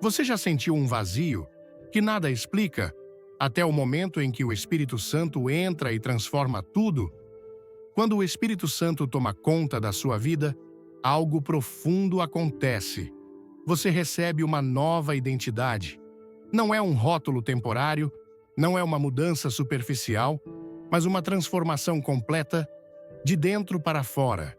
Você já sentiu um vazio que nada explica, até o momento em que o Espírito Santo entra e transforma tudo? Quando o Espírito Santo toma conta da sua vida, algo profundo acontece. Você recebe uma nova identidade. Não é um rótulo temporário, não é uma mudança superficial, mas uma transformação completa de dentro para fora.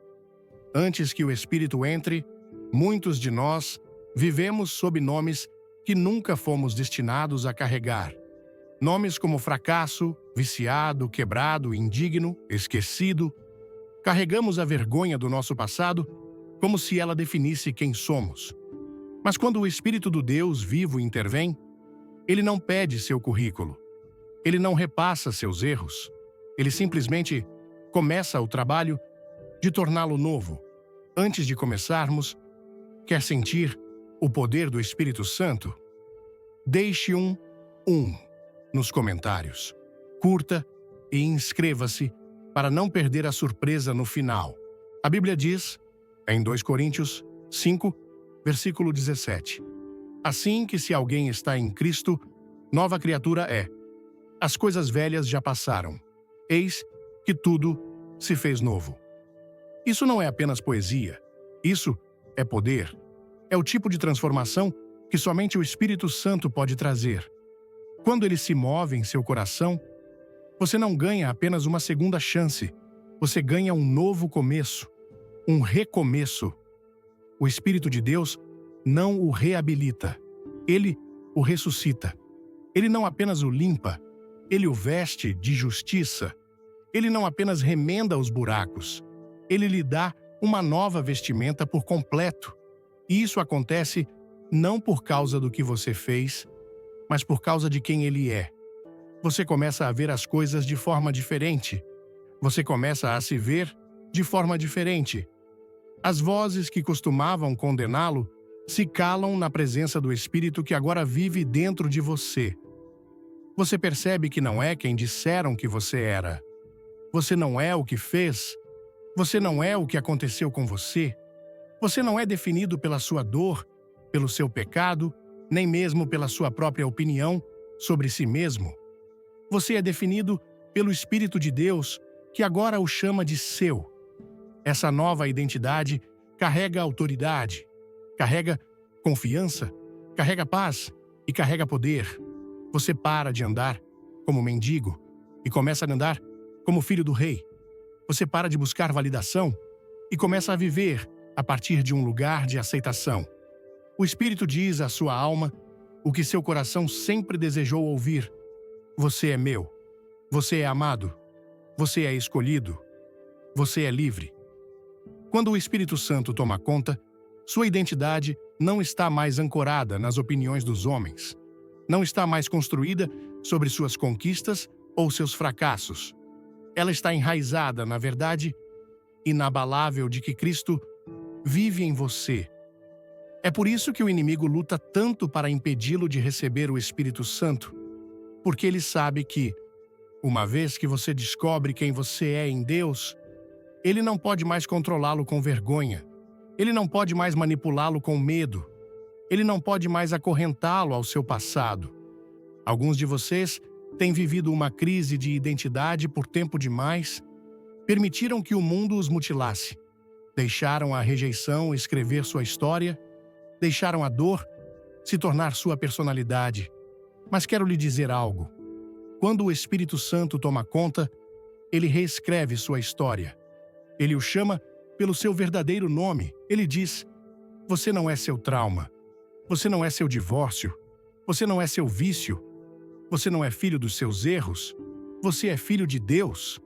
Antes que o Espírito entre, muitos de nós vivemos sob nomes que nunca fomos destinados a carregar. Nomes como fracasso, viciado, quebrado, indigno, esquecido. Carregamos a vergonha do nosso passado como se ela definisse quem somos. Mas quando o Espírito do Deus vivo intervém, ele não pede seu currículo. Ele não repassa seus erros. Ele simplesmente começa o trabalho de torná-lo novo. Antes de começarmos, quer sentir o poder do Espírito Santo? Deixe um nos comentários. Curta e inscreva-se para não perder a surpresa no final. A Bíblia diz, em 2 Coríntios 5, versículo 17: Assim que se alguém está em Cristo, nova criatura é. As coisas velhas já passaram. Eis que tudo se fez novo. Isso não é apenas poesia. Isso é poder. É o tipo de transformação que somente o Espírito Santo pode trazer. Quando ele se move em seu coração, você não ganha apenas uma segunda chance. Você ganha um novo começo, um recomeço. O Espírito de Deus não o reabilita. Ele o ressuscita. Ele não apenas o limpa, ele o veste de justiça. Ele não apenas remenda os buracos, ele lhe dá uma nova vestimenta por completo. E isso acontece não por causa do que você fez, mas por causa de quem ele é. Você começa a ver as coisas de forma diferente. Você começa a se ver de forma diferente. As vozes que costumavam condená-lo se calam na presença do Espírito que agora vive dentro de você. Você percebe que não é quem disseram que você era. Você não é o que fez. Você não é o que aconteceu com você. Você não é definido pela sua dor, pelo seu pecado, nem mesmo pela sua própria opinião sobre si mesmo. Você é definido pelo Espírito de Deus, que agora o chama de seu. Essa nova identidade carrega autoridade, carrega confiança, carrega paz e carrega poder. Você para de andar como mendigo e começa a andar como filho do rei. Você para de buscar validação e começa a viver a partir de um lugar de aceitação. O Espírito diz à sua alma o que seu coração sempre desejou ouvir: você é meu, você é amado, você é escolhido, você é livre. Quando o Espírito Santo toma conta, sua identidade não está mais ancorada nas opiniões dos homens. Não está mais construída sobre suas conquistas ou seus fracassos. Ela está enraizada na verdade inabalável de que Cristo vive em você. É por isso que o inimigo luta tanto para impedi-lo de receber o Espírito Santo, porque ele sabe que, uma vez que você descobre quem você é em Deus, ele não pode mais controlá-lo com vergonha. Ele não pode mais manipulá-lo com medo. Ele não pode mais acorrentá-lo ao seu passado. Alguns de vocês têm vivido uma crise de identidade por tempo demais, permitiram que o mundo os mutilasse, deixaram a rejeição escrever sua história, deixaram a dor se tornar sua personalidade. Mas quero lhe dizer algo. Quando o Espírito Santo toma conta, ele reescreve sua história. Ele o chama pelo seu verdadeiro nome. Ele diz: você não é seu trauma. Você não é seu divórcio. Você não é seu vício. Você não é filho dos seus erros. Você é filho de Deus.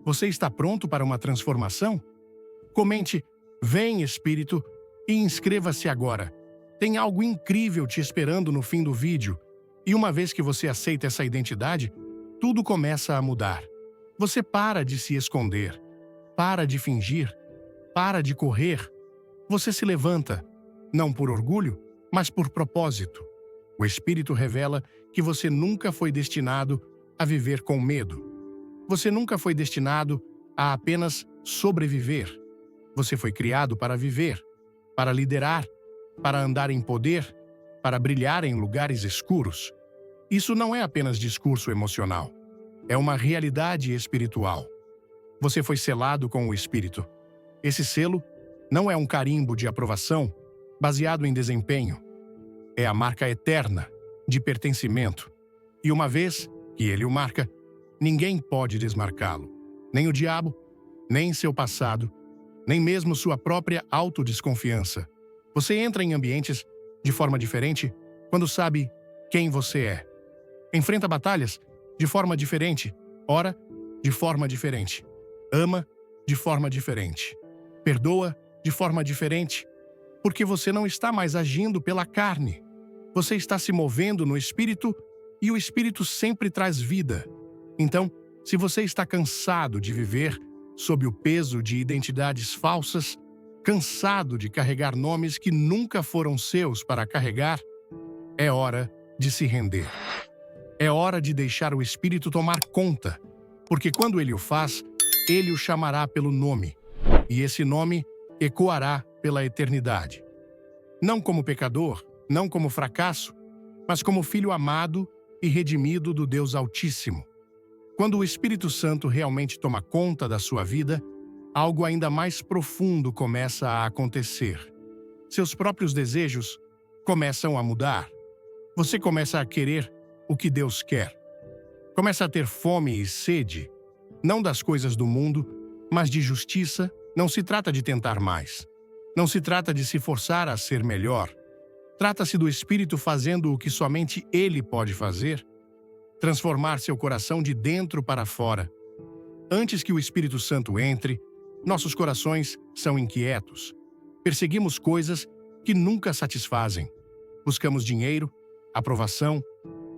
Você está pronto para uma transformação? Comente: vem, Espírito, e inscreva-se agora. Tem algo incrível te esperando no fim do vídeo. E uma vez que você aceita essa identidade, tudo começa a mudar. Você para de se esconder, para de fingir, para de correr. Você se levanta, não por orgulho, mas por propósito. O Espírito revela que você nunca foi destinado a viver com medo. Você nunca foi destinado a apenas sobreviver. Você foi criado para viver, para liderar, para andar em poder, para brilhar em lugares escuros. Isso não é apenas discurso emocional. É uma realidade espiritual. Você foi selado com o Espírito. Esse selo não é um carimbo de aprovação baseado em desempenho. É a marca eterna de pertencimento. E uma vez que ele o marca, ninguém pode desmarcá-lo. Nem o diabo, nem seu passado, nem mesmo sua própria autodesconfiança. Você entra em ambientes de forma diferente quando sabe quem você é. Enfrenta batalhas de forma diferente, ora de forma diferente, ama de forma diferente, perdoa de forma diferente, porque você não está mais agindo pela carne. Você está se movendo no Espírito e o Espírito sempre traz vida. Então, se você está cansado de viver sob o peso de identidades falsas, cansado de carregar nomes que nunca foram seus para carregar, é hora de se render. É hora de deixar o Espírito tomar conta, porque quando ele o faz, ele o chamará pelo nome, e esse nome ecoará pela eternidade. Não como pecador, não como fracasso, mas como filho amado e redimido do Deus Altíssimo. Quando o Espírito Santo realmente toma conta da sua vida, algo ainda mais profundo começa a acontecer. Seus próprios desejos começam a mudar. Você começa a querer o que Deus quer. Começa a ter fome e sede, não das coisas do mundo, mas de justiça. Não se trata de tentar mais. Não se trata de se forçar a ser melhor. Trata-se do Espírito fazendo o que somente Ele pode fazer, transformar seu coração de dentro para fora. Antes que o Espírito Santo entre, nossos corações são inquietos. Perseguimos coisas que nunca satisfazem. Buscamos dinheiro, aprovação,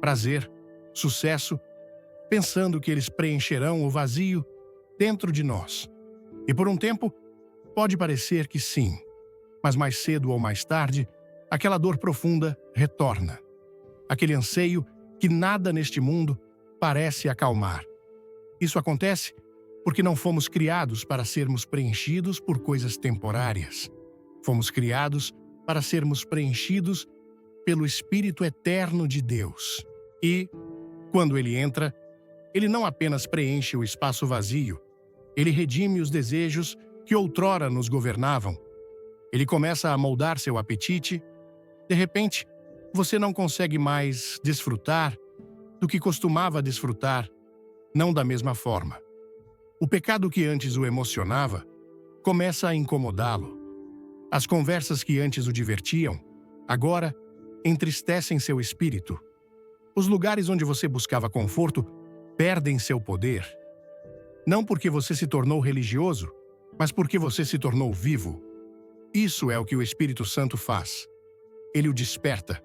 prazer, sucesso, pensando que eles preencherão o vazio dentro de nós. E por um tempo, pode parecer que sim, mas mais cedo ou mais tarde, aquela dor profunda retorna. Aquele anseio que nada neste mundo parece acalmar. Isso acontece porque não fomos criados para sermos preenchidos por coisas temporárias. Fomos criados para sermos preenchidos pelo Espírito eterno de Deus. E, quando ele entra, ele não apenas preenche o espaço vazio, ele redime os desejos que outrora nos governavam. Ele começa a moldar seu apetite. De repente, você não consegue mais desfrutar do que costumava desfrutar, não da mesma forma. O pecado que antes o emocionava começa a incomodá-lo. As conversas que antes o divertiam, agora entristecem seu espírito. Os lugares onde você buscava conforto perdem seu poder. Não porque você se tornou religioso, mas porque você se tornou vivo. Isso é o que o Espírito Santo faz. Ele o desperta.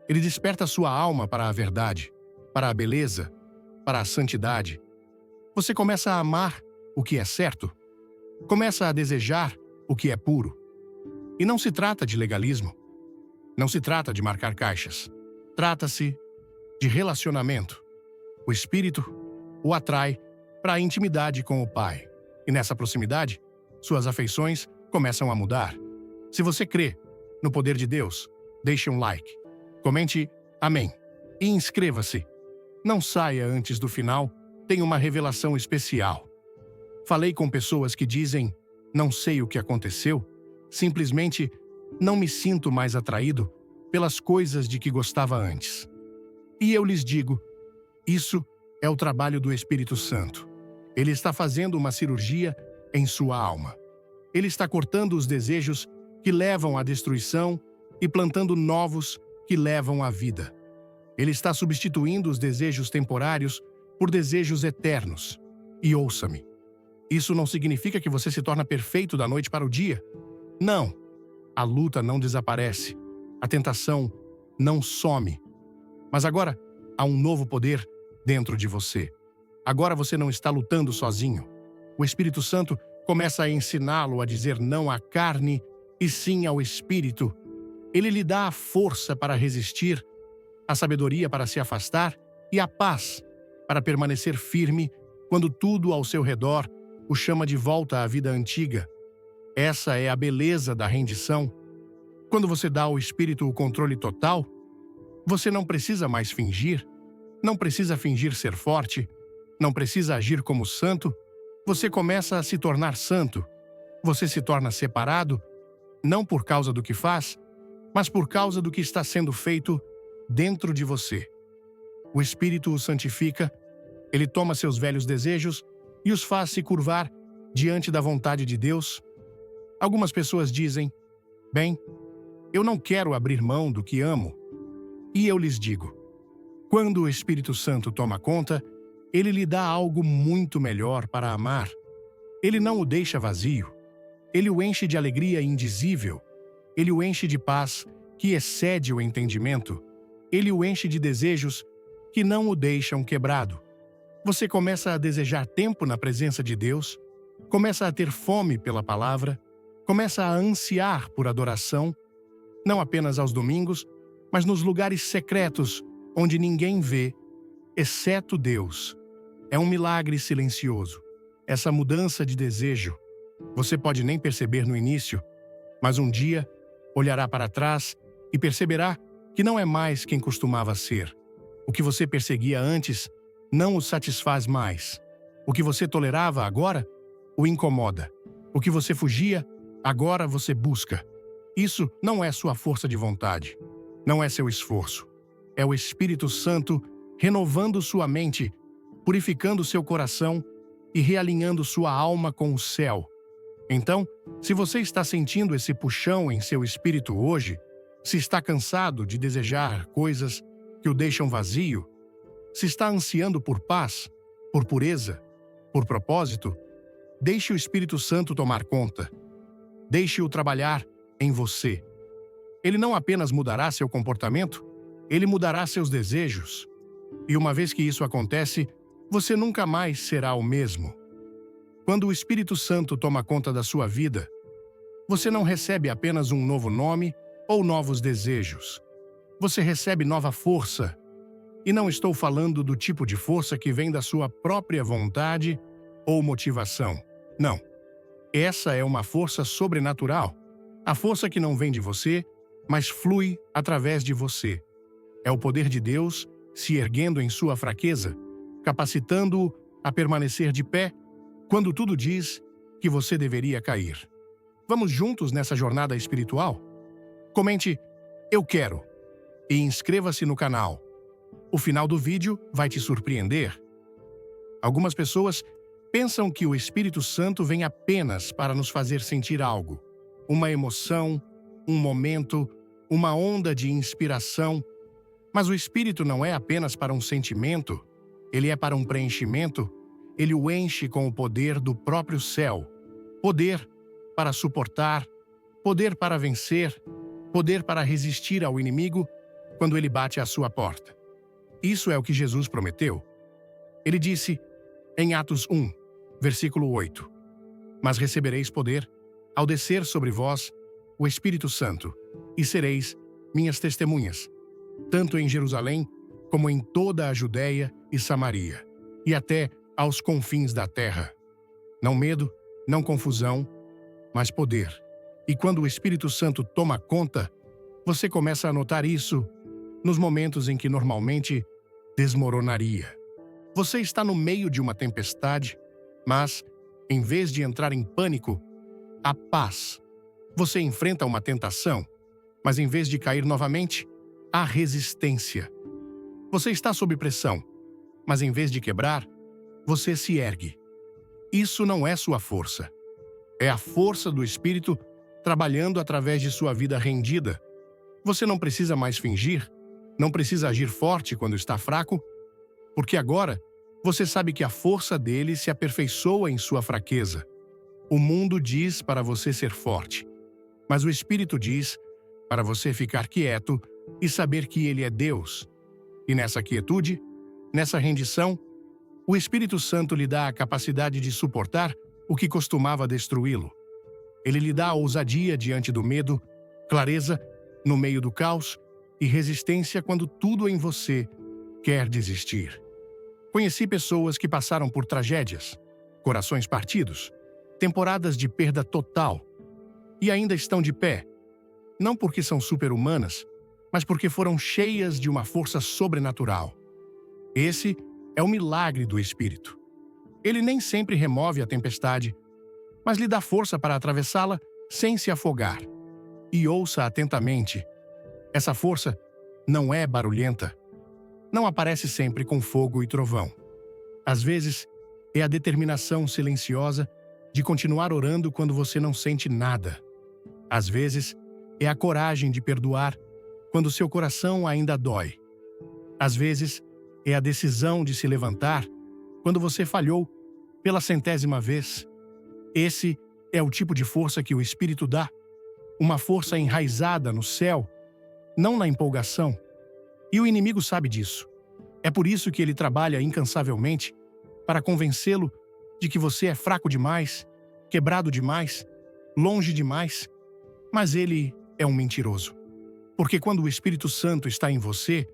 Ele desperta sua alma para a verdade, para a beleza, para a santidade. Você começa a amar o que é certo. Começa a desejar o que é puro. E não se trata de legalismo. Não se trata de marcar caixas. Trata-se de relacionamento. O Espírito o atrai para a intimidade com o Pai. E nessa proximidade, suas afeições começam a mudar. Se você crê no poder de Deus, deixe um like, comente amém e inscreva-se. Não saia antes do final, tem uma revelação especial. Falei com pessoas que dizem, não sei o que aconteceu, simplesmente não me sinto mais atraído pelas coisas de que gostava antes. E eu lhes digo, isso é o trabalho do Espírito Santo. Ele está fazendo uma cirurgia em sua alma. Ele está cortando os desejos que levam à destruição e plantando novos que levam à vida. Ele está substituindo os desejos temporários por desejos eternos. E ouça-me, isso não significa que você se torna perfeito da noite para o dia. Não, a luta não desaparece, a tentação não some. Mas agora há um novo poder dentro de você. Agora você não está lutando sozinho. O Espírito Santo começa a ensiná-lo a dizer não à carne e sim ao Espírito. Ele lhe dá a força para resistir, a sabedoria para se afastar e a paz para permanecer firme quando tudo ao seu redor o chama de volta à vida antiga. Essa é a beleza da rendição. Quando você dá ao Espírito o controle total, Você não precisa mais fingir, não precisa fingir ser forte, não precisa agir como santo. Você começa a se tornar santo. Você se torna separado, não por causa do que faz, mas por causa do que está sendo feito dentro de você. O Espírito o santifica, ele toma seus velhos desejos e os faz se curvar diante da vontade de Deus. Algumas pessoas dizem: bem, eu não quero abrir mão do que amo. E eu lhes digo: quando o Espírito Santo toma conta, ele lhe dá algo muito melhor para amar. Ele não o deixa vazio. Ele o enche de alegria indizível. Ele o enche de paz que excede o entendimento. Ele o enche de desejos que não o deixam quebrado. Você começa a desejar tempo na presença de Deus, começa a ter fome pela palavra, começa a ansiar por adoração, não apenas aos domingos, mas nos lugares secretos onde ninguém vê, exceto Deus. É um milagre silencioso. Essa mudança de desejo, você pode nem perceber no início, mas um dia olhará para trás e perceberá que não é mais quem costumava ser. O que você perseguia antes não o satisfaz mais. O que você tolerava agora o incomoda. O que você fugia, agora você busca. Isso não é sua força de vontade. Não é seu esforço. É o Espírito Santo renovando sua mente, purificando seu coração e realinhando sua alma com o céu. Então, se você está sentindo esse puxão em seu espírito hoje, se está cansado de desejar coisas que o deixam vazio, se está ansiando por paz, por pureza, por propósito, deixe o Espírito Santo tomar conta. Deixe-o trabalhar em você. Ele não apenas mudará seu comportamento, ele mudará seus desejos. E uma vez que isso acontece, você nunca mais será o mesmo. Quando o Espírito Santo toma conta da sua vida, você não recebe apenas um novo nome ou novos desejos. Você recebe nova força. E não estou falando do tipo de força que vem da sua própria vontade ou motivação. Não. Essa é uma força sobrenatural. A força que não vem de você, mas flui através de você. É o poder de Deus se erguendo em sua fraqueza, capacitando-o a permanecer de pé quando tudo diz que você deveria cair. Vamos juntos nessa jornada espiritual? Comente "Eu quero" e inscreva-se no canal. O final do vídeo vai te surpreender. Algumas pessoas pensam que o Espírito Santo vem apenas para nos fazer sentir algo, uma emoção, um momento, uma onda de inspiração. Mas o Espírito não é apenas para um sentimento, ele é para um preenchimento. Ele o enche com o poder do próprio céu. Poder para suportar, poder para vencer, poder para resistir ao inimigo quando ele bate à sua porta. Isso é o que Jesus prometeu. Ele disse em Atos 1, versículo 8: Mas recebereis poder ao descer sobre vós o Espírito Santo, e sereis minhas testemunhas, tanto em Jerusalém como em toda a Judéia e Samaria, e até aos confins da terra. Não medo, não confusão, mas poder. E quando o Espírito Santo toma conta, você começa a notar isso nos momentos em que normalmente desmoronaria. Você está no meio de uma tempestade, mas, em vez de entrar em pânico, há paz. Você enfrenta uma tentação, mas em vez de cair novamente, há resistência. Você está sob pressão, mas em vez de quebrar, você se ergue. Isso não é sua força. É a força do Espírito trabalhando através de sua vida rendida. Você não precisa mais fingir, não precisa agir forte quando está fraco, porque agora você sabe que a força dele se aperfeiçoa em sua fraqueza. O mundo diz para você ser forte, mas o Espírito diz para você ficar quieto e saber que ele é Deus. E nessa quietude, nessa rendição, o Espírito Santo lhe dá a capacidade de suportar o que costumava destruí-lo. Ele lhe dá ousadia diante do medo, clareza no meio do caos e resistência quando tudo em você quer desistir. Conheci pessoas que passaram por tragédias, corações partidos, temporadas de perda total, e ainda estão de pé, não porque são super-humanas, mas porque foram cheias de uma força sobrenatural. Esse é o milagre do Espírito. Ele nem sempre remove a tempestade, mas lhe dá força para atravessá-la sem se afogar. E ouça atentamente: essa força não é barulhenta. Não aparece sempre com fogo e trovão. Às vezes, é a determinação silenciosa de continuar orando quando você não sente nada. Às vezes, é a coragem de perdoar quando seu coração ainda dói. Às vezes, é a decisão de se levantar quando você falhou pela 100ª vez. Esse é o tipo de força que o Espírito dá. Uma força enraizada no céu, não na empolgação. E o inimigo sabe disso. É por isso que ele trabalha incansavelmente para convencê-lo de que você é fraco demais, quebrado demais, longe demais. Mas ele é um mentiroso. Porque quando o Espírito Santo está em você,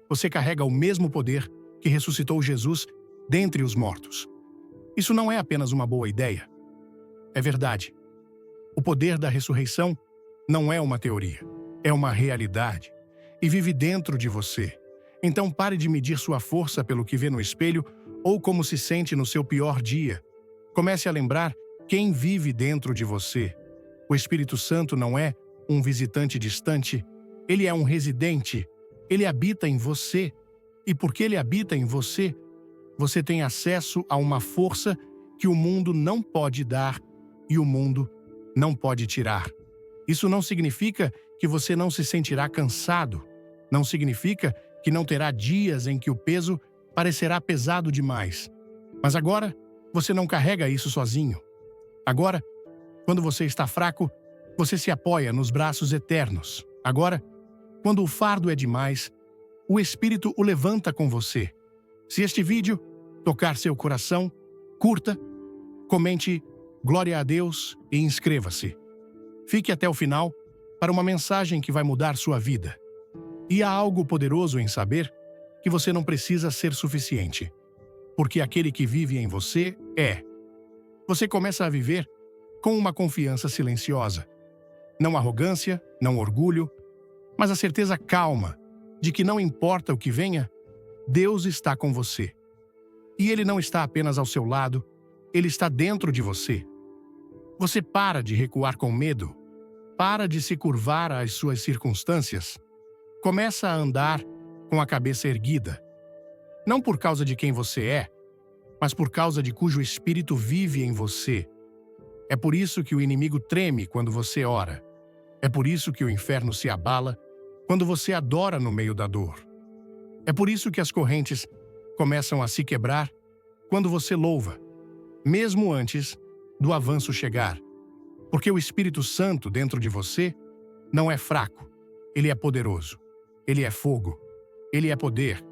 você carrega o mesmo poder que ressuscitou Jesus dentre os mortos. Isso não é apenas uma boa ideia. É verdade. O poder da ressurreição não é uma teoria, é uma realidade e vive dentro de você. Então pare de medir sua força pelo que vê no espelho ou como se sente no seu pior dia. Comece a lembrar quem vive dentro de você. O Espírito Santo não é um visitante distante, ele é um residente. Ele habita em você. E porque ele habita em você, você tem acesso a uma força que o mundo não pode dar e o mundo não pode tirar. Isso não significa que você não se sentirá cansado. Não significa que não terá dias em que o peso parecerá pesado demais. Mas agora, você não carrega isso sozinho. Agora, quando você está fraco, você se apoia nos braços eternos. Agora, quando o fardo é demais, o Espírito o levanta com você. Se este vídeo tocar seu coração, curta, comente Glória a Deus e inscreva-se. Fique até o final para uma mensagem que vai mudar sua vida. E há algo poderoso em saber que você não precisa ser suficiente, porque aquele que vive em você é. Você começa a viver com uma confiança silenciosa. Não arrogância, não orgulho, mas a certeza calma de que não importa o que venha, Deus está com você. E Ele não está apenas ao seu lado, Ele está dentro de você. Você para de recuar com medo, para de se curvar às suas circunstâncias, começa a andar com a cabeça erguida. Não por causa de quem você é, mas por causa de cujo Espírito vive em você. É por isso que o inimigo treme quando você ora. É por isso que o inferno se abala quando você adora no meio da dor. É por isso que as correntes começam a se quebrar quando você louva, mesmo antes do avanço chegar. Porque o Espírito Santo dentro de você não é fraco, ele é poderoso, ele é fogo, ele é poder.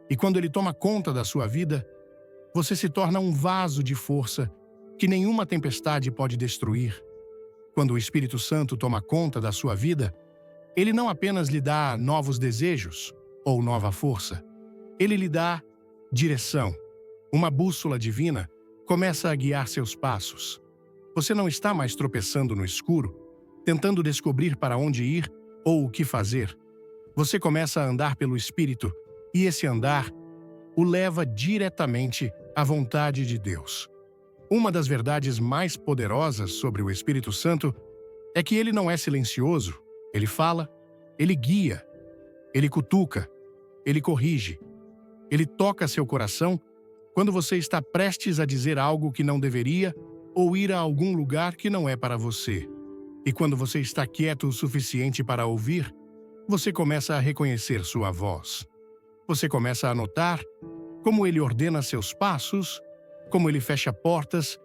E quando ele toma conta da sua vida, você se torna um vaso de força que nenhuma tempestade pode destruir. Quando o Espírito Santo toma conta da sua vida, ele não apenas lhe dá novos desejos ou nova força, ele lhe dá direção. Uma bússola divina começa a guiar seus passos. Você não está mais tropeçando no escuro, tentando descobrir para onde ir ou o que fazer. Você começa a andar pelo Espírito e esse andar o leva diretamente à vontade de Deus. Uma das verdades mais poderosas sobre o Espírito Santo é que ele não é silencioso. Ele fala, ele guia, ele cutuca, ele corrige. Ele toca seu coração quando você está prestes a dizer algo que não deveria ou ir a algum lugar que não é para você. E quando você está quieto o suficiente para ouvir, você começa a reconhecer sua voz. Você começa a notar como ele ordena seus passos, como ele fecha portas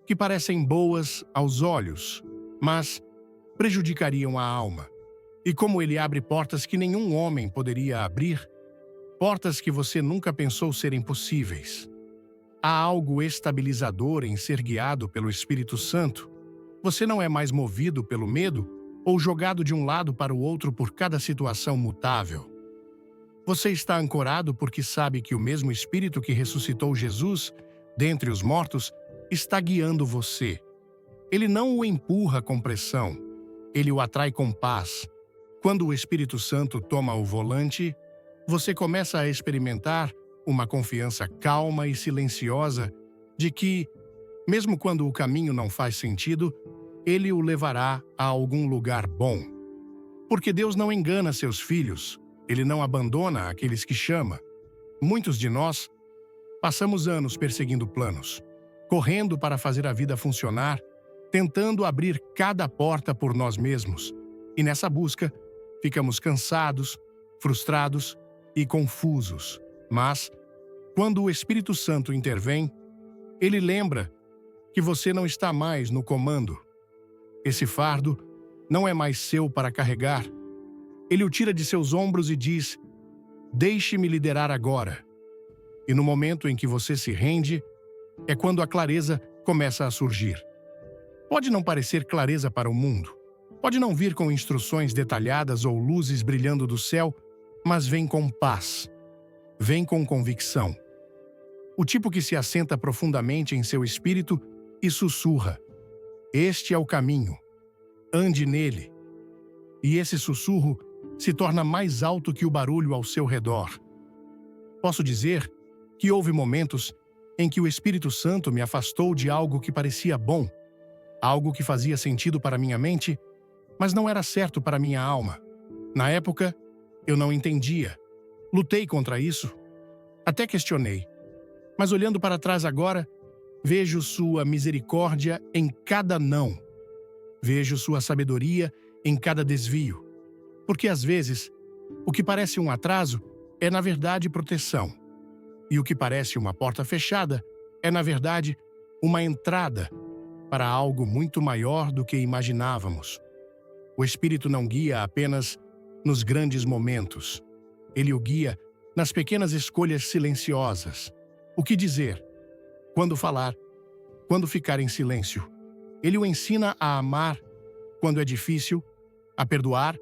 que parecem boas aos olhos, mas prejudicariam a alma. E como ele abre portas que nenhum homem poderia abrir, portas que você nunca pensou serem possíveis. Há algo estabilizador em ser guiado pelo Espírito Santo. Você não é mais movido pelo medo ou jogado de um lado para o outro por cada situação mutável. Você está ancorado porque sabe que o mesmo Espírito que ressuscitou Jesus dentre os mortos está guiando você. Ele não o empurra com pressão, ele o atrai com paz. Quando o Espírito Santo toma o volante, você começa a experimentar uma confiança calma e silenciosa de que, mesmo quando o caminho não faz sentido, ele o levará a algum lugar bom. Porque Deus não engana seus filhos, ele não abandona aqueles que chama. Muitos de nós passamos anos perseguindo planos, correndo para fazer a vida funcionar, tentando abrir cada porta por nós mesmos. E nessa busca, ficamos cansados, frustrados e confusos. Mas, quando o Espírito Santo intervém, ele lembra que você não está mais no comando. Esse fardo não é mais seu para carregar. Ele o tira de seus ombros e diz: "Deixe-me liderar agora." E no momento em que você se rende, é quando a clareza começa a surgir. Pode não parecer clareza para o mundo, pode não vir com instruções detalhadas ou luzes brilhando do céu, mas vem com paz, vem com convicção. O tipo que se assenta profundamente em seu espírito e sussurra: "Este é o caminho, ande nele." E esse sussurro se torna mais alto que o barulho ao seu redor. Posso dizer que houve momentos em que o Espírito Santo me afastou de algo que parecia bom, algo que fazia sentido para minha mente, mas não era certo para minha alma. Na época, eu não entendia. Lutei contra isso. Até questionei. Mas olhando para trás agora, vejo sua misericórdia em cada não. Vejo sua sabedoria em cada desvio. Porque às vezes, o que parece um atraso é na verdade proteção. E o que parece uma porta fechada é na verdade uma entrada para algo muito maior do que imaginávamos. O Espírito não guia apenas nos grandes momentos. Ele o guia nas pequenas escolhas silenciosas. O que dizer? Quando falar? Quando ficar em silêncio? Ele o ensina a amar quando é difícil, a perdoar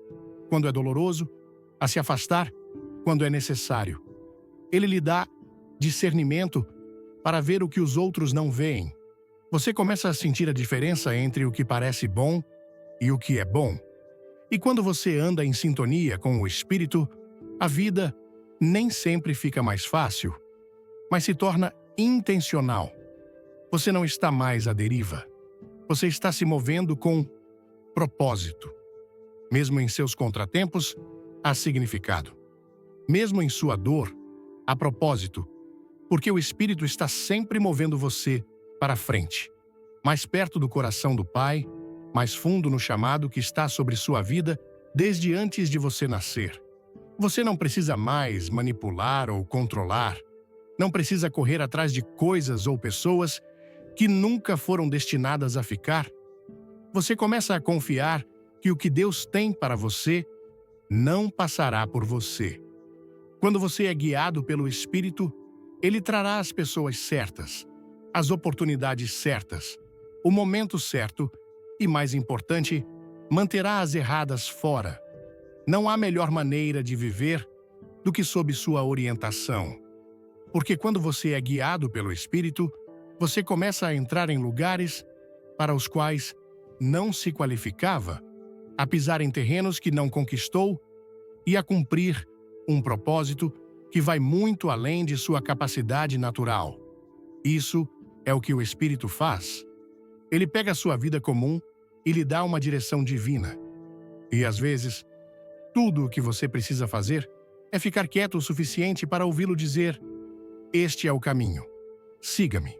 quando é doloroso, a se afastar quando é necessário. Ele lhe dá discernimento para ver o que os outros não veem. Você começa a sentir a diferença entre o que parece bom e o que é bom. E quando você anda em sintonia com o Espírito, a vida nem sempre fica mais fácil, mas se torna intencional. Você não está mais à deriva. Você está se movendo com propósito. Mesmo em seus contratempos, há significado. Mesmo em sua dor, há propósito, porque o Espírito está sempre movendo você para frente, mais perto do coração do Pai, mais fundo no chamado que está sobre sua vida desde antes de você nascer. Você não precisa mais manipular ou controlar, não precisa correr atrás de coisas ou pessoas que nunca foram destinadas a ficar. Você começa a confiar que o que Deus tem para você não passará por você. Quando você é guiado pelo Espírito, ele trará as pessoas certas, as oportunidades certas, o momento certo e, mais importante, manterá as erradas fora. Não há melhor maneira de viver do que sob sua orientação. Porque quando você é guiado pelo Espírito, você começa a entrar em lugares para os quais não se qualificava, a pisar em terrenos que não conquistou e a cumprir um propósito que vai muito além de sua capacidade natural. Isso é o que o Espírito faz. Ele pega a sua vida comum e lhe dá uma direção divina. E às vezes, tudo o que você precisa fazer é ficar quieto o suficiente para ouvi-lo dizer: "Este é o caminho. Siga-me."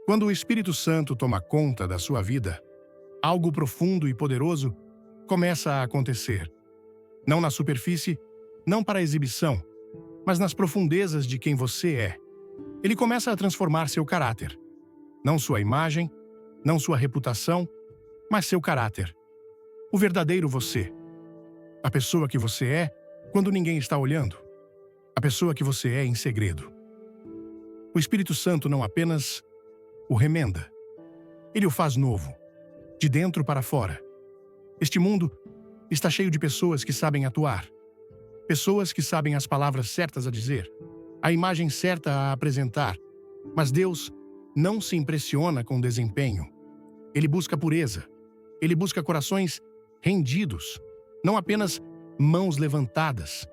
Quando o Espírito Santo toma conta da sua vida, algo profundo e poderoso começa a acontecer. Não na superfície, não para exibição, mas nas profundezas de quem você é. Ele começa a transformar seu caráter. Não sua imagem, não sua reputação, mas seu caráter. O verdadeiro você. A pessoa que você é quando ninguém está olhando. A pessoa que você é em segredo. O Espírito Santo não apenas o remenda. Ele o faz novo, de dentro para fora. Este mundo está cheio de pessoas que sabem atuar. Pessoas que sabem as palavras certas a dizer, a imagem certa a apresentar. Mas Deus não se impressiona com desempenho. Ele busca pureza. Ele busca corações rendidos, não apenas mãos levantadas.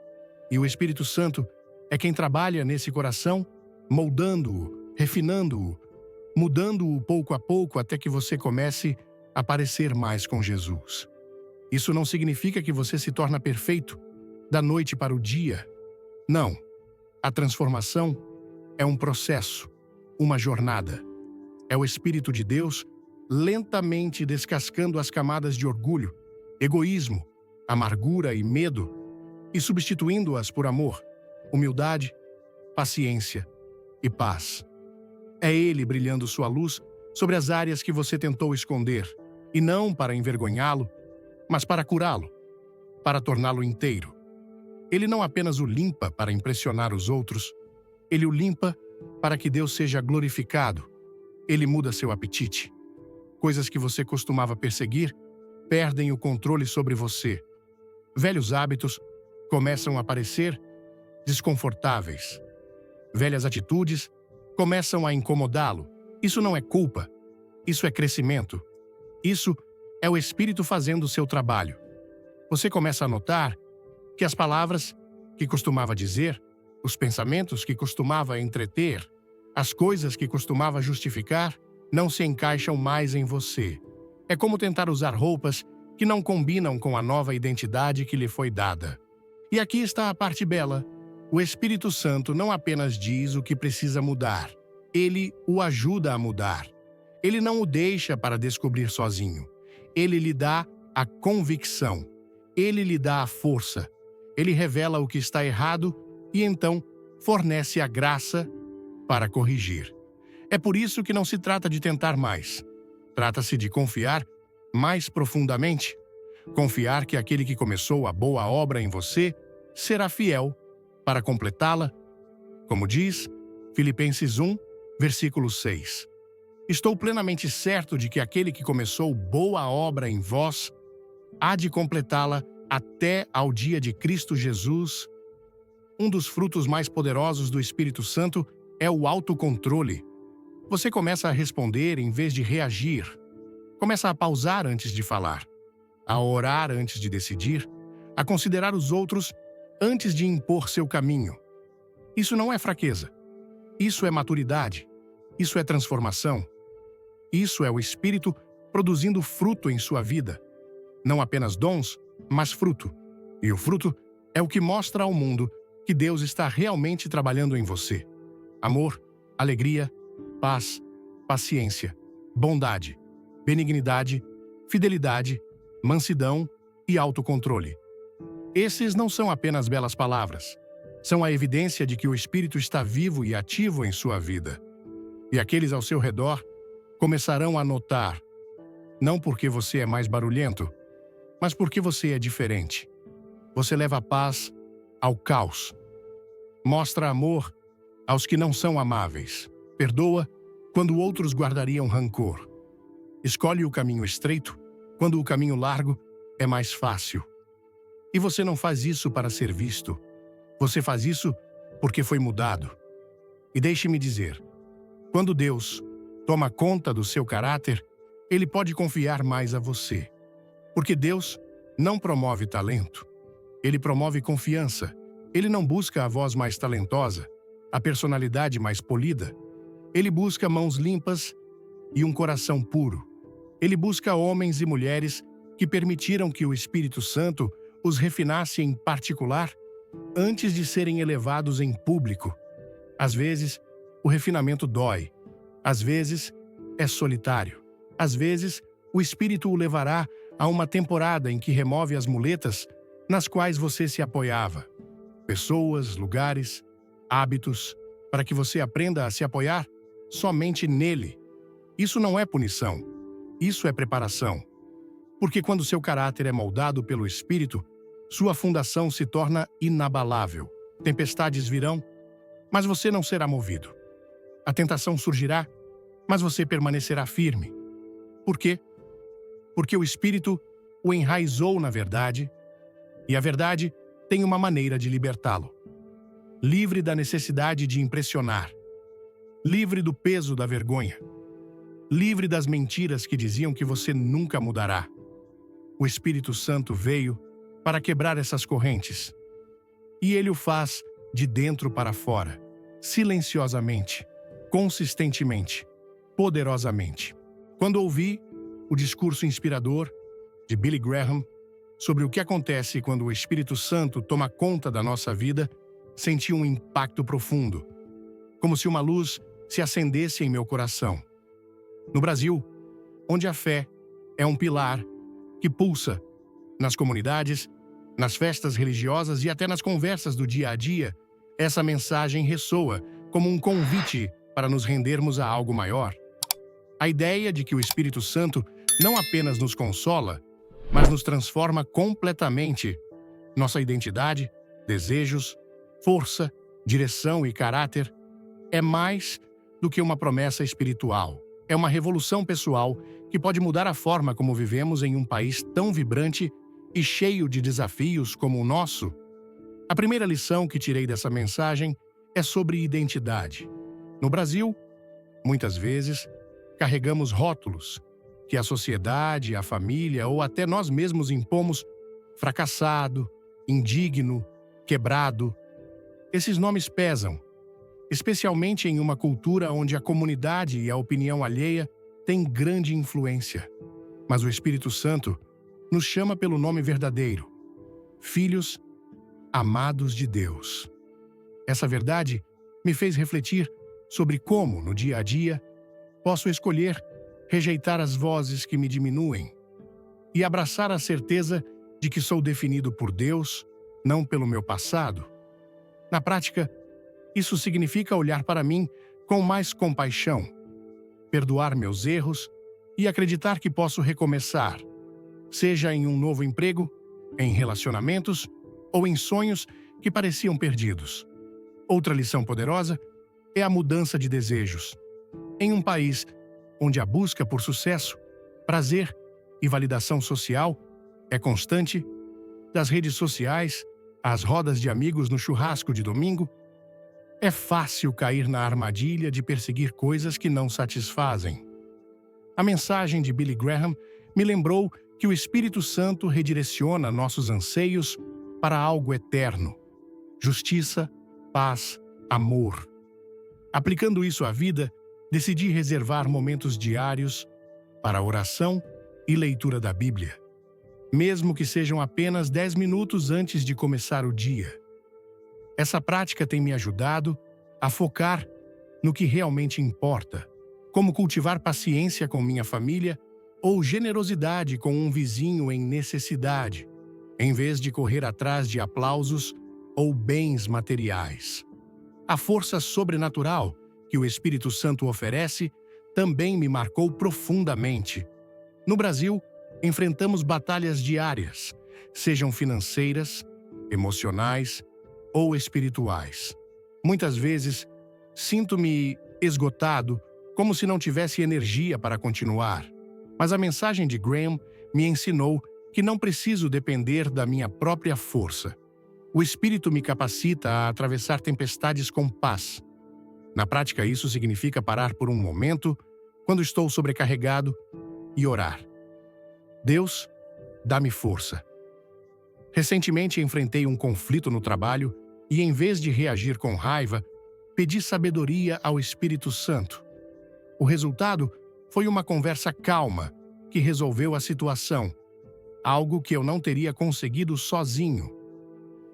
E o Espírito Santo é quem trabalha nesse coração, moldando-o, refinando-o, mudando-o pouco a pouco até que você comece a parecer mais com Jesus. Isso não significa que você se torna perfeito da noite para o dia. Não. A transformação é um processo, uma jornada. É o Espírito de Deus lentamente descascando as camadas de orgulho, egoísmo, amargura e medo e substituindo-as por amor, humildade, paciência e paz. É Ele brilhando sua luz sobre as áreas que você tentou esconder, e não para envergonhá-lo, mas para curá-lo, para torná-lo inteiro. Ele não apenas o limpa para impressionar os outros, ele o limpa para que Deus seja glorificado. Ele muda seu apetite. Coisas que você costumava perseguir perdem o controle sobre você. Velhos hábitos começam a parecer desconfortáveis. Velhas atitudes começam a incomodá-lo. Isso não é culpa. Isso é crescimento. Isso é o Espírito fazendo o seu trabalho. Você começa a notar que as palavras que costumava dizer, os pensamentos que costumava entreter, as coisas que costumava justificar, não se encaixam mais em você. É como tentar usar roupas que não combinam com a nova identidade que lhe foi dada. E aqui está a parte bela. O Espírito Santo não apenas diz o que precisa mudar, ele o ajuda a mudar. Ele não o deixa para descobrir sozinho. Ele lhe dá a convicção. Ele lhe dá a força. Ele revela o que está errado e então fornece a graça para corrigir. É por isso que não se trata de tentar mais. Trata-se de confiar mais profundamente. Confiar que aquele que começou a boa obra em você será fiel para completá-la. Como diz Filipenses 1, versículo 6. Estou plenamente certo de que aquele que começou boa obra em vós há de completá-la até ao dia de Cristo Jesus. Um dos frutos mais poderosos do Espírito Santo é o autocontrole. Você começa a responder em vez de reagir. Começa a pausar antes de falar, a orar antes de decidir, a considerar os outros antes de impor seu caminho. Isso não é fraqueza. Isso é maturidade. Isso é transformação. Isso é o Espírito produzindo fruto em sua vida. Não apenas dons, mas fruto. E o fruto é o que mostra ao mundo que Deus está realmente trabalhando em você. Amor, alegria, paz, paciência, bondade, benignidade, fidelidade, mansidão e autocontrole. Esses não são apenas belas palavras. São a evidência de que o Espírito está vivo e ativo em sua vida. E aqueles ao seu redor começarão a notar, não porque você é mais barulhento, mas porque você é diferente. Você leva a paz ao caos. Mostra amor aos que não são amáveis. Perdoa quando outros guardariam rancor. Escolhe o caminho estreito quando o caminho largo é mais fácil. E você não faz isso para ser visto. Você faz isso porque foi mudado. E deixe-me dizer, quando Deus toma conta do seu caráter, Ele pode confiar mais a você. Porque Deus não promove talento. Ele promove confiança. Ele não busca a voz mais talentosa, a personalidade mais polida. Ele busca mãos limpas e um coração puro. Ele busca homens e mulheres que permitiram que o Espírito Santo os refinasse em particular antes de serem elevados em público. Às vezes, o refinamento dói. Às vezes, é solitário. Às vezes, o Espírito o levará a uma temporada em que remove as muletas nas quais você se apoiava. Pessoas, lugares, hábitos, para que você aprenda a se apoiar somente nele. Isso não é punição. Isso é preparação. Porque quando seu caráter é moldado pelo Espírito, sua fundação se torna inabalável. Tempestades virão, mas você não será movido. A tentação surgirá, mas você permanecerá firme. Por quê? Porque o Espírito o enraizou na verdade, e a verdade tem uma maneira de libertá-lo. Livre da necessidade de impressionar. Livre do peso da vergonha. Livre das mentiras que diziam que você nunca mudará. O Espírito Santo veio para quebrar essas correntes. E ele o faz de dentro para fora, silenciosamente, consistentemente, poderosamente. Quando ouvi o discurso inspirador de Billy Graham sobre o que acontece quando o Espírito Santo toma conta da nossa vida, senti um impacto profundo, como se uma luz se acendesse em meu coração. No Brasil, onde a fé é um pilar que pulsa nas comunidades, nas festas religiosas e até nas conversas do dia a dia, essa mensagem ressoa como um convite para nos rendermos a algo maior. A ideia de que o Espírito Santo não apenas nos consola, mas nos transforma completamente. Nossa identidade, desejos, força, direção e caráter é mais do que uma promessa espiritual. É uma revolução pessoal que pode mudar a forma como vivemos em um país tão vibrante e cheio de desafios como o nosso. A primeira lição que tirei dessa mensagem é sobre identidade. No Brasil, muitas vezes, carregamos rótulos que a sociedade, a família ou até nós mesmos impomos: fracassado, indigno, quebrado. Esses nomes pesam, especialmente em uma cultura onde a comunidade e a opinião alheia têm grande influência. Mas o Espírito Santo nos chama pelo nome verdadeiro: filhos amados de Deus. Essa verdade me fez refletir sobre como, no dia a dia, posso escolher rejeitar as vozes que me diminuem e abraçar a certeza de que sou definido por Deus, não pelo meu passado. Na prática, isso significa olhar para mim com mais compaixão, perdoar meus erros e acreditar que posso recomeçar, seja em um novo emprego, em relacionamentos ou em sonhos que pareciam perdidos. Outra lição poderosa é a mudança de desejos. Em um país onde a busca por sucesso, prazer e validação social é constante, das redes sociais às rodas de amigos no churrasco de domingo, é fácil cair na armadilha de perseguir coisas que não satisfazem. A mensagem de Billy Graham me lembrou que o Espírito Santo redireciona nossos anseios para algo eterno: justiça, paz, amor. Aplicando isso à vida, decidi reservar momentos diários para oração e leitura da Bíblia, mesmo que sejam apenas 10 minutos antes de começar o dia. Essa prática tem me ajudado a focar no que realmente importa, como cultivar paciência com minha família ou generosidade com um vizinho em necessidade, em vez de correr atrás de aplausos ou bens materiais. A força sobrenatural que o Espírito Santo oferece também me marcou profundamente. No Brasil, enfrentamos batalhas diárias, sejam financeiras, emocionais ou espirituais. Muitas vezes, sinto-me esgotado, como se não tivesse energia para continuar. Mas a mensagem de Graham me ensinou que não preciso depender da minha própria força. O Espírito me capacita a atravessar tempestades com paz. Na prática, isso significa parar por um momento, quando estou sobrecarregado, e orar: Deus, dá-me força. Recentemente enfrentei um conflito no trabalho e, em vez de reagir com raiva, pedi sabedoria ao Espírito Santo. O resultado foi uma conversa calma que resolveu a situação, algo que eu não teria conseguido sozinho.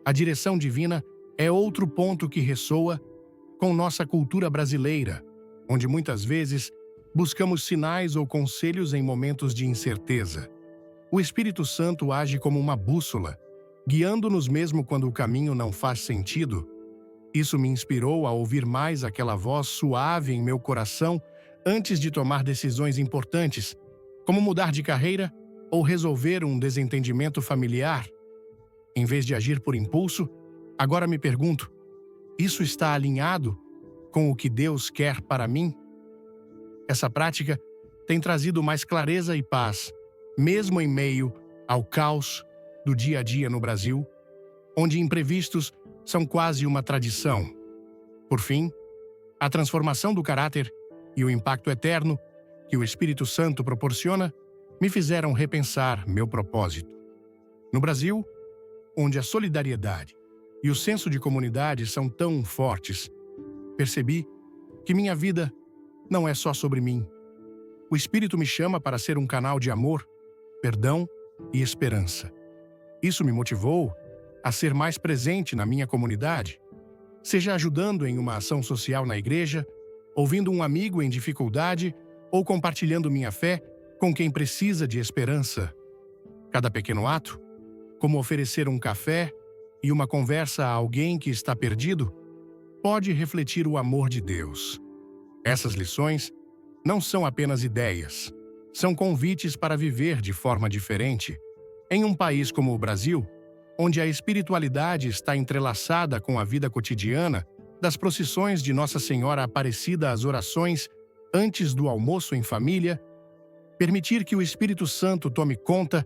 A direção divina é outro ponto que ressoa com nossa cultura brasileira, onde muitas vezes buscamos sinais ou conselhos em momentos de incerteza. O Espírito Santo age como uma bússola, guiando-nos mesmo quando o caminho não faz sentido. Isso me inspirou a ouvir mais aquela voz suave em meu coração antes de tomar decisões importantes, como mudar de carreira ou resolver um desentendimento familiar. Em vez de agir por impulso, agora me pergunto: isso está alinhado com o que Deus quer para mim? Essa prática tem trazido mais clareza e paz, mesmo em meio ao caos do dia a dia no Brasil, onde imprevistos são quase uma tradição. Por fim, a transformação do caráter e o impacto eterno que o Espírito Santo proporciona me fizeram repensar meu propósito. No Brasil, onde a solidariedade e o senso de comunidade são tão fortes, percebi que minha vida não é só sobre mim. O Espírito me chama para ser um canal de amor, perdão e esperança. Isso me motivou a ser mais presente na minha comunidade, seja ajudando em uma ação social na igreja, ouvindo um amigo em dificuldade ou compartilhando minha fé com quem precisa de esperança. Cada pequeno ato, como oferecer um café e uma conversa a alguém que está perdido, pode refletir o amor de Deus. Essas lições não são apenas ideias, são convites para viver de forma diferente. Em um país como o Brasil, onde a espiritualidade está entrelaçada com a vida cotidiana, das procissões de Nossa Senhora Aparecida às orações antes do almoço em família, permitir que o Espírito Santo tome conta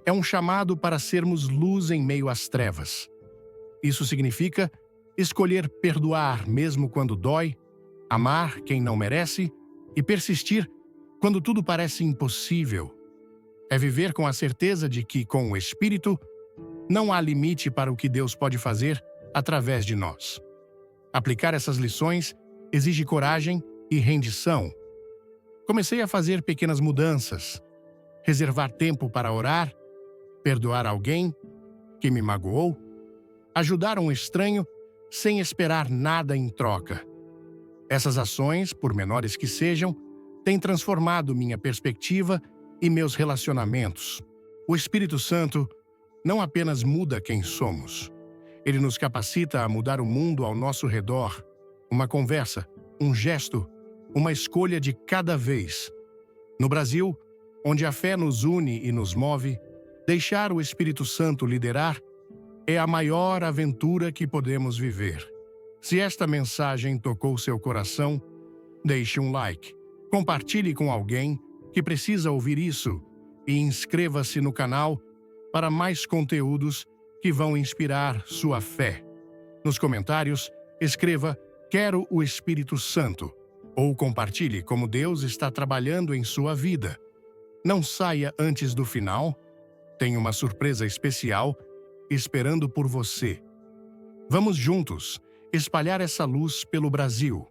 é um chamado para sermos luz em meio às trevas. Isso significa escolher perdoar mesmo quando dói, amar quem não merece e persistir quando tudo parece impossível. É viver com a certeza de que, com o Espírito, não há limite para o que Deus pode fazer através de nós. Aplicar essas lições exige coragem e rendição. Comecei a fazer pequenas mudanças, reservar tempo para orar, perdoar alguém que me magoou, ajudar um estranho sem esperar nada em troca. Essas ações, por menores que sejam, têm transformado minha perspectiva e meus relacionamentos. O Espírito Santo não apenas muda quem somos, ele nos capacita a mudar o mundo ao nosso redor. Uma conversa, um gesto, uma escolha de cada vez. No Brasil, onde a fé nos une e nos move, deixar o Espírito Santo liderar é a maior aventura que podemos viver. Se esta mensagem tocou seu coração, deixe um like, compartilhe com alguém que precisa ouvir isso e inscreva-se no canal para mais conteúdos que vão inspirar sua fé. Nos comentários, escreva "Quero o Espírito Santo" ou compartilhe como Deus está trabalhando em sua vida. Não saia antes do final. Tem uma surpresa especial esperando por você. Vamos juntos espalhar essa luz pelo Brasil.